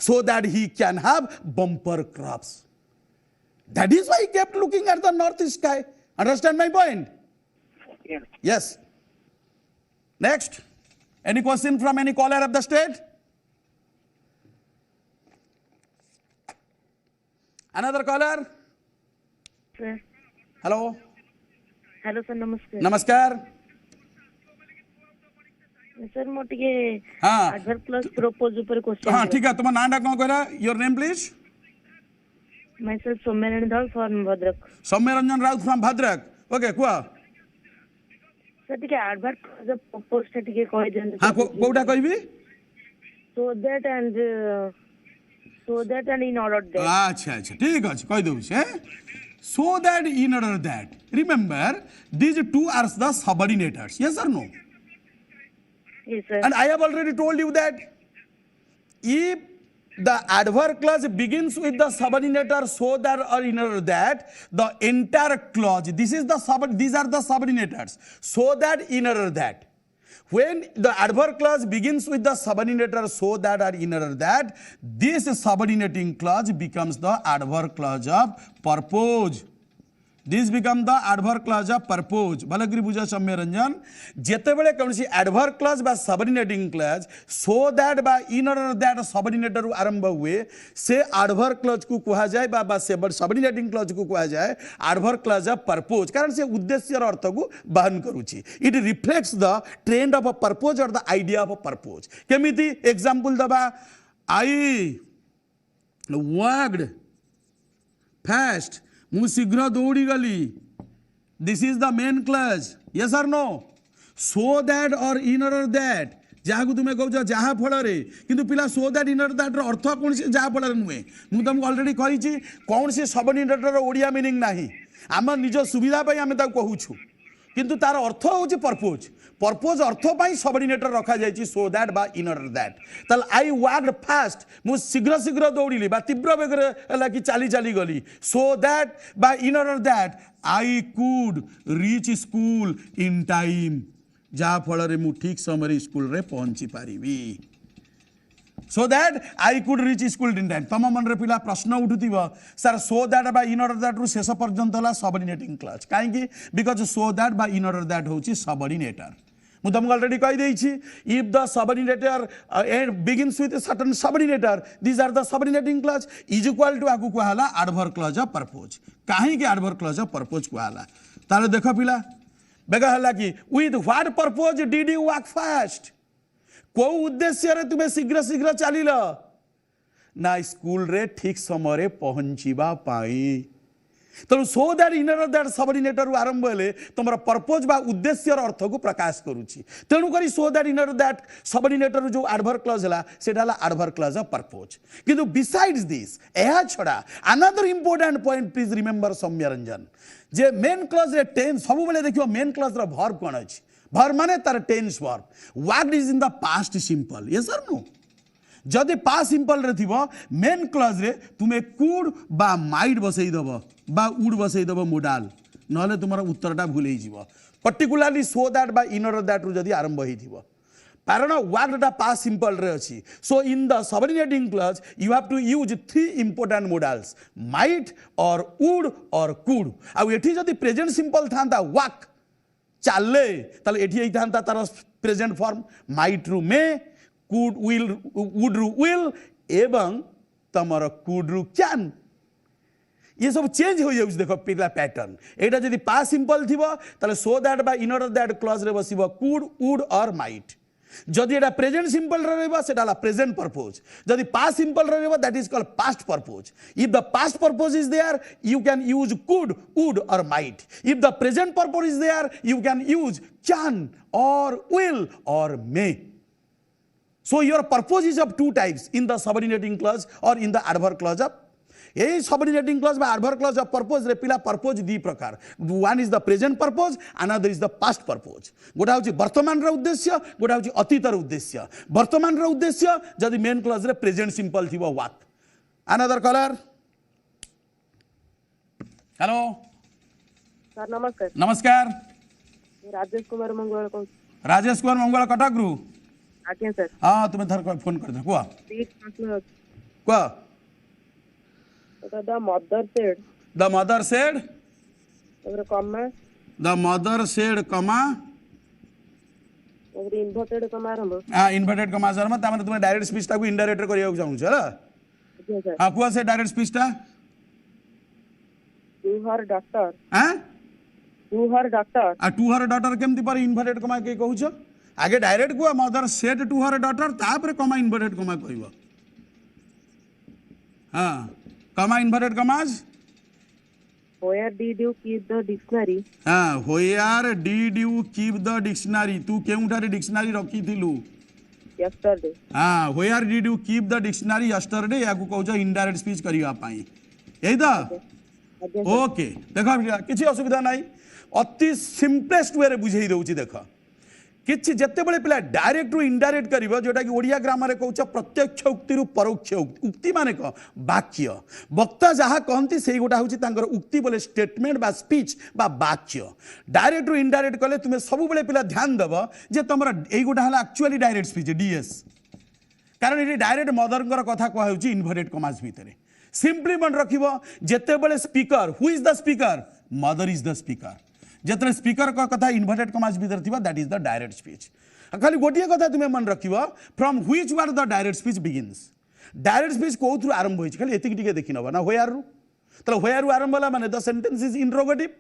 so that he can have bumper crops that is why he kept looking at the north east sky understand my point yes next any question from any caller of the state another caller sir hello sir namaskar sir mo tike हाँ adverb clause propose ऊपर question हाँ ठीक है तुम्हारा नाम डाक कौन कहरा your name please myself Somyaran Dhal from Bhadrak Somyaranjan Raut from Bhadrak okay कुआ sir tike adverb clause propose ta tike कहि देन हाँ कोउटा कहबी so that and in order that अच्छा अच्छा ठीक अछि कहि दउ छे so that in order that remember these two are the subordinators yes or no yes sir and I have already told you that if the adverb clause begins with the subordinator so that or in order that the entire clause these are the subordinators so that in order that when the adverb clause begins with the subordinator so that or in order that this subordinating clause becomes the adverb clause of purpose this become the adverb clause of purpose भलगिरी बुझा सौम्य रंजन जेते बेले कौन सी adverb clause बा subordinating clause so that बा in order that सबऑर्डिनेटर रु आरंभ हुए से एडवर्ब क्लॉज को कहा जाए बा सबऑर्डिनेटिंग क्लॉज को कहा जाए एडवर्ब क्लॉज ऑफ परपोज कारण से उद्देश्य अर्थ को बहन करूची it reflects the trend of a purpose or the idea of a purpose केमिति एग्जांपल दबा आई वर्कड फास्ट मु शीघ्र दौड़ी गली this is the main clause yes or no so that or in order that जहाँ को तुम्हें कह जहाँ फल किंतु पिला सो that in order that earth कौन से जहाँ फल नुहे मुझे तुमको ऑलरेडी कही कौन से सबऑर्डिनेटर ओडिया मीनिंग नाही आम निज सुविधा आम कहूँ किंतु तार अर्थ हूँ परपोज परपोज अर्थ पाई सबऑर्डिनेटर रखा जाए सो दैट बा इन ऑर्डर दैट ताल आई वर्कड फास्ट मु शीघ्र शीघ्र दौड़िली बा तीव्र बेगर है कि चाली चाली गली सो दैट बा in order that I could reach school in time जहाँ फल मु ठीक समय स्कूल रे पहुंची पारिबी so that I could reach school in time तम मन पिला प्रश्न उठुव सर सो दैट बा इन ऑर्डर दैट रु शेष पर्यंत है सबऑर्डिनेटिंग क्लॉज कहीं बिकज सो दैट बा इन ऑर्डर दैट हूँ सबऑर्डिनेटर मुझे तुमको ऑलरेडी कही if the subordinator begins with certain subordinator these are the subordinating clause is equal to आगु कहला एडवर्ब क्लॉज ऑफ परपोज कहीं एडवर्ब क्लॉज ऑफ परपोज कहला ताले देख पिला बेगा हला कि with what purpose did you work fast को उद्देश्य रे तुम्हें शीघ्र शीघ्र चलिल ना स्कूल रे ठीक समय पहुंचवा पाई तेणु so that in order that subordinator आरंभ हेले तुम परपोज बा उद्देश्य अर्थ को प्रकाश करुच्ची तेणुक so that in order that subordinator जो एडवर्ब क्लॉज है सेटा एडवर्ब क्लॉज ऑफ परपोज किंतु बिसाइड्स दिस यह छड़ा another important point please remember Soumya Ranjan जे मेन क्लॉज रे टेंस सब बेले देखियो मेन क्लॉज रा वर्ब कोन अछि वर्ब माने तार tense verb worked is in the past simple yes or no जदि पास्ट सिंपल रे थिबो मेन क्लॉज रे तुमे कुड बा माइट बसई दबो बा उड बसई दबो मोडाल नले तुमरा उत्तरटा भूल ही जीवो पर्टिकुलरली सो दैट बा इन ऑर्डर दैट रु जदि आरंभ ही थिबो कारण वर्कड पास्ट सिंपल रे अछि so in the subordinating clause you have to use three important modals might or would और कुड आ एठी जदि प्रेजेंट सिंपल थांता वर्क चले ताले एठी एई थांता तार प्रेजेंट फॉर्म माइट रु मे कुड विल वुड रु विल एवं तमर कुड रु कैन ये सब चेंज हो जाउछ देखो पिला पैटर्न एटा जदि पास्ट सिंपल थिबो ताले सो दैट बा इन ऑर्डर दैट क्लॉज रे बसिबो कुड वुड और माइट जदि एटा प्रेजेंट सिंपल रहबो सेटा ला प्रेजेंट परपोज जदि पास्ट सिंपल रहबो that is called past purpose if the past purpose is there you can use could would or might if the present purpose is there you can use can or will or may so your purpose is of two types in the subordinating clause or in the adverb clause of यही subordinating clause बा adverb clause of purpose रे पिला purpose दी प्रकार one is the present purpose another is the past purpose गोटा होची वर्तमान रा उद्देश्य गोटा होची अतीत रा उद्देश्य वर्तमान रा उद्देश्य जदि मेन क्लॉज रे प्रेजेंट सिंपल थिबो वाक अनदर कलर हेलो सर नमस्कार नमस्कार राजेश कुमार मंगल को राजेश कुमार मंगल कटक रु आज्ञा सर हां तुम थर फोन कर दे को को the mother said the mother said over comma the mother said comma over inverted comma आरंभ इन्वर्टेड कॉमा आरंभ त माने तुम डायरेक्ट स्पीच टाकू इनडायरेक्ट करिया चाहू छ ला आज्ञा सर हां को से डायरेक्ट स्पीच टा to her daughter हां to her daughter to her daughter केमती पर इन्वर्टेड कॉमा के कहू छ आगे डायरेक्ट को mother said to her daughter तापर कॉमा इन्वर्टेड कॉमा कहबो हां comma inverted commas where did you keep the dictionary हां where did you keep the dictionary तू केउठारे डिक्शनरी रखी थिलु yesterday हां where did you keep the dictionary yesterday या को कहू छ इनडायरेक्ट स्पीच करिया पाई एई द ओके देखो किसी असुविधा नहीं अति सिंपलेस्ट वे रे बुझेई दउची देखो किछि जत्ते बळे पिला डायरेक्ट रु इनडायरेक्ट करिवो जोटा कि ओडिया ग्रामर रे कहू छ प्रत्यक्ष उक्ति रु परोक्ष उक्ति माने को वाक्य वक्ता जहा कहंती सेही गोटा होची तांकर उक्ति बोले स्टेटमेंट बा स्पीच बा वाक्य डायरेक्ट रु इनडायरेक्ट कले तुमे सब बळे पिला ध्यान देबो जे तमरा एई गोटा हला एक्चुअली डायरेक्ट स्पीच डीएस कारण ये डायरेक्ट मदरंकर कथा कह होची इन्वर्टेड कॉमास भितरे सिंपली मन रखिबो जेते बळे speaker who is the speaker mother is the speaker जिते स्पीकर का कथा इन्वर्टेड कमाज भीतर थिबा that is the direct speech खाली गोटे कथा तुम्हें मन रखिबो from which word the direct speech begins direct speech को थ्रू आरंभ होई खाली एतिक टिके देखि नबा ना व्हेयर रु तले व्हेयर रु आरंभ होला माने द सेंटेंस इज इंट्रोगेटिव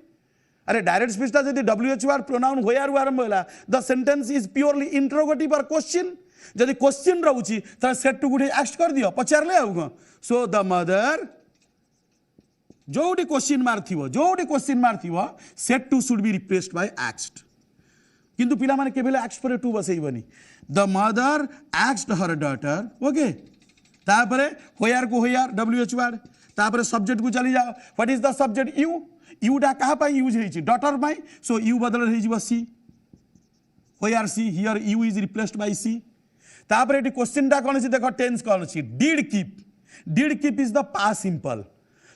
अरे डायरेक्ट स्पीच ता जदि WH प्रोनाउन व्हेयर रु आरंभ होला the sentence is purely interrogative or question जदि क्वेश्चन रहउची त सेट टू गुडे आस्क कर दियो पचारले आउ सो द मदर जोडी क्वेश्चन मार थिबो said to should be replaced by asked किंतु पिला माने केबेले आस्क पर टू बसैबनी the mother asked her daughter okay तापरे व्हेयर को व्हेयर WH तापरे सब्जेक्ट को चली जाओ what is the subject you डा कहा पाई यूज हेची डॉटर पाई सो यू बदल हेजी she where she here you is replaced by she तापरे एटी क्वेश्चन टा कोन सी देखो टेंस कोन सी did keep is the past simple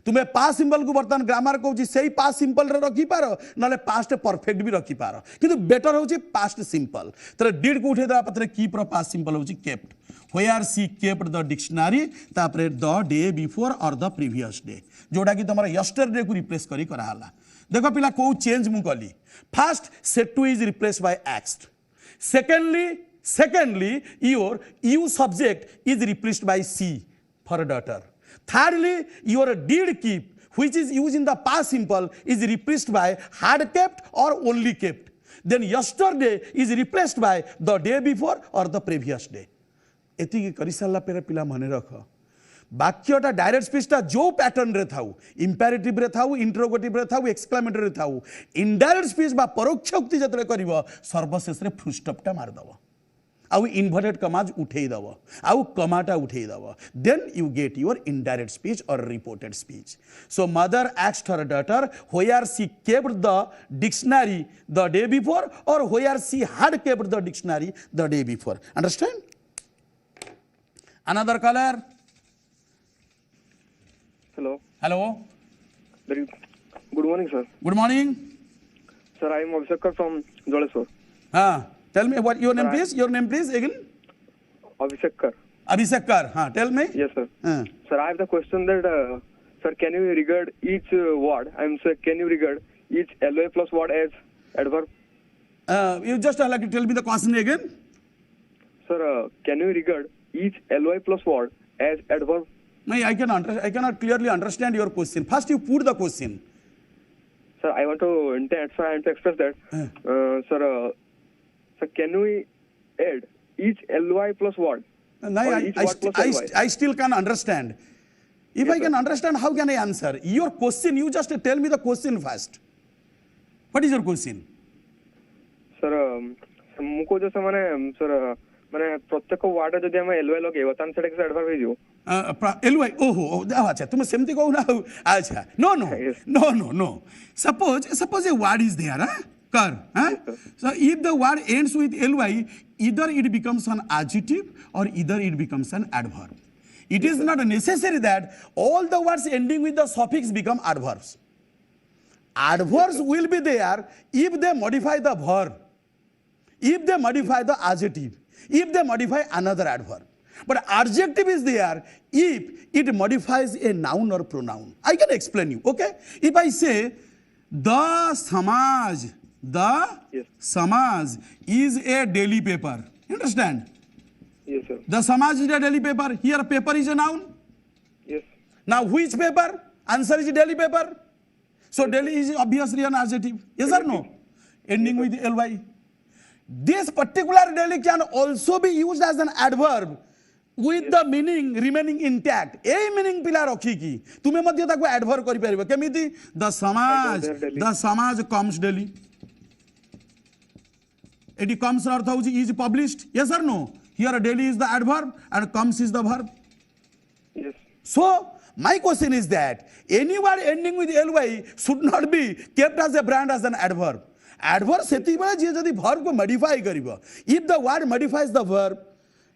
तुम्हें पास्ट सिंपल को बर्तमान ग्रामर कहूँ से पास्ट सिंपल रखी पार ना पास्ट परफेक्ट भी रखी पार किंतु बेटर हूँ पास्ट सिंपल तो डिड को उठे पत्र कीप पास्ट सिंपल हूँ kept where she kept the dictionary तापरे the day before or the previous day जोटा कि तुम यस्टरडे को रिप्लेस करी कराला देख पिला को चेंज मु कली first set two is replace by asked secondly you subject is replaced by C for a daughter. Thirdly, your did keep, which is used in the past simple, is replaced by had kept or only kept. Then yesterday is replaced by the day before or the previous day. एति करि साला पेरे पिला मने रख वाक्यटा direct स्पीचटा जो pattern रे थाउ imperative रे थाउ इंट्रोगेटिव रे थाउ एक्सक्लेमेटरी रे थाउ इनडायरेक्ट स्पीच बा परोक्ष उक्ति जतरे करिवो सर्वशेष रे फुल स्टॉप टा मार दबो आउ इन्वर्टेड कमाज उठेई दबो आउ कमाटा उठेई दबो then you get your indirect speech or reported speech so mother asked her daughter where she kept the dictionary the day before or where she had kept the dictionary the day before understand another colour hello very good morning sir sir I am Abhishek from Jaleswar tell me what your name please again Abhishek tell me yes sir sir I have the question that sir can you regard each word can you regard each LY plus word as adverb you just like to tell me the question again sir can you regard each LY plus word as adverb No, I cannot clearly understand your question. First, you put the question. Sir, I want to express that. Sir, can we add each ly plus word? No, I still can't understand. If yes, I can understand, how can I answer? Your question, you just tell me the question first. What is your question? Sir, मुको जैसे माने प्रत्येक ward जदि हम एलवाई लगेबो तान सेटा के adverb हे जो एलवाई ओहो अच्छा तुम सेमती कहू ना अच्छा no suppose a word is there कर so if the word ends with ly either it becomes an adjective or either it becomes an adverb it is not necessary that all the words ending with the suffix become adverbs will be there if they modify the verb if they modify the adjective if they modify another adverb but adjective is there if it modifies a noun or pronoun I can explain you okay if I say the samaj is a daily paper understand yes sir the samaj is a daily paper here paper is a noun yes now which paper answer is daily paper so daily is obviously an adjective yes or no ending with ly this particular daily can also be used as an adverb with the meaning remaining intact a meaning पिला रखी की तुम्हें मध्य ताको adverb करि परिबो केमिति the samaj comes daily eighty comes अर्थ होउची is published yes or no here daily is the adverb and comes is the verb yes so my question is that any word ending with ly should not be kept as a brand as an adverb adverb सेति बेले जे जदी verb को modify करिवो if the word modifies the verb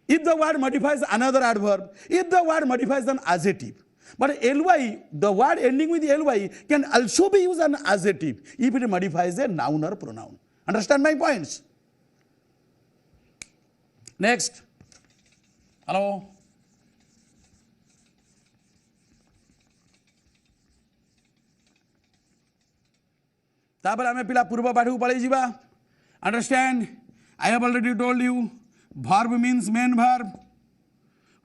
if the word modifies another adverb if the word modifies an adjective but ly the word ending with ly can also be used as an adjective if it modifies a noun or pronoun understand my points next hello तापर आमे पिला पूर्व पाठ को पळै जिबा understand I have already told you verb means main verb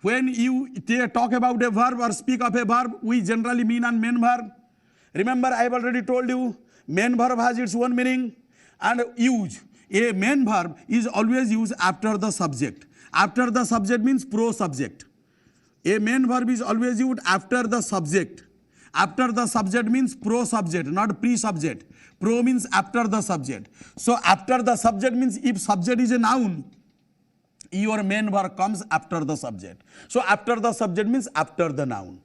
when you talk about a verb or speak of a verb we generally mean on main verb remember I have already told you main verb has its own meaning and use a main verb is always used after the subject means pro subject a main verb is always used after the subject means pro subject not pre subject pro means after the subject so after the subject means if subject is a noun your main verb comes after the subject so after the subject means after the noun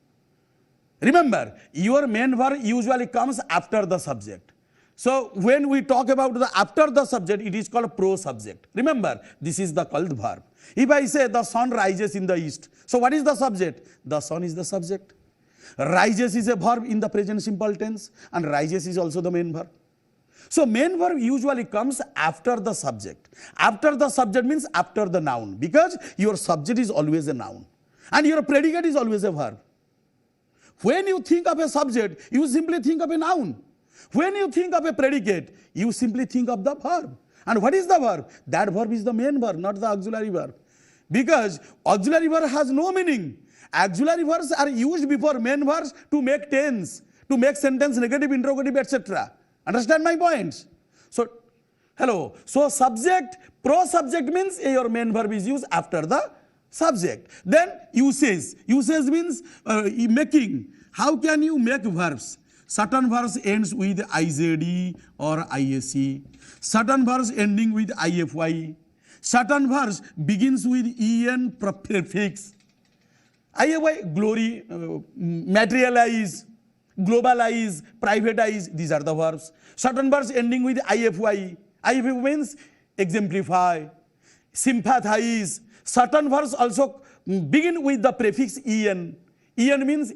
remember your main verb usually comes after the subject so when we talk about the after the subject it is called pro subject remember this is the called verb if I say the sun rises in the east so what is the subject the sun is the subject rises is a verb in the present simple tense and rises is also the main verb so main verb usually comes after the subject. After the subject means after the noun because your subject is always a noun and your predicate is always a verb. When you think of a subject, you simply think of a noun. When you think of a predicate, you simply think of the verb. And what is the verb? That verb is the main verb, not the auxiliary verb. Because auxiliary verb has no meaning. Auxiliary verbs are used before main verbs to make tense, to make sentence negative, interrogative, etc. Understand my points? So, hello. So, subject, pro subject means your main verb is used after the subject. Then usage. Usage means making. How can you make verbs? Certain verbs ends with IZD or ISE. Certain verbs ending with IFY. Certain verbs begins with EN prefix. IFY, glory, materialize, globalize, privatize, these are the verbs. Certain verbs ending with IFY. IFY means exemplify, sympathize. Certain verbs also begin with the prefix en. En means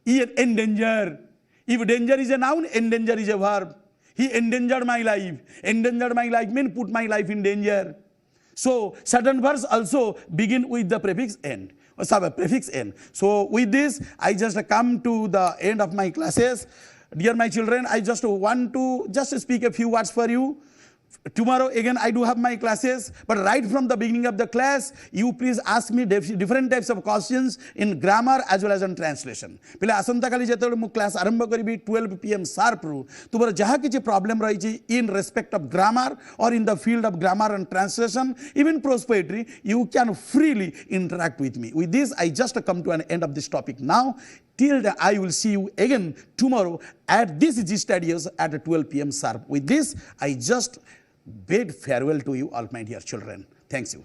endanger. If danger is a noun, endanger is a verb. He endangered my life. Endangered my life means put my life in danger. So certain verbs also begin with the prefix end. Prefix n. So with this, I just come to the end of my classes. Dear my children, I just want to just speak a few words for you. Tomorrow again I do have my classes, but right from the beginning of the class, you please ask me different types of questions in grammar as well as in translation. Pila asanta kali jetole mu class arambha karibi 12 PM sharp ru. Tumar jaha kichi problem rahichi in respect of grammar or in the field of grammar and translation, even prose poetry, you can freely interact with me. With this, I just come to an end of this topic now. Till then, I will see you again tomorrow at this G Studios at 12 PM sharp. With this, I just bid farewell to you all my dear children. Thanks you.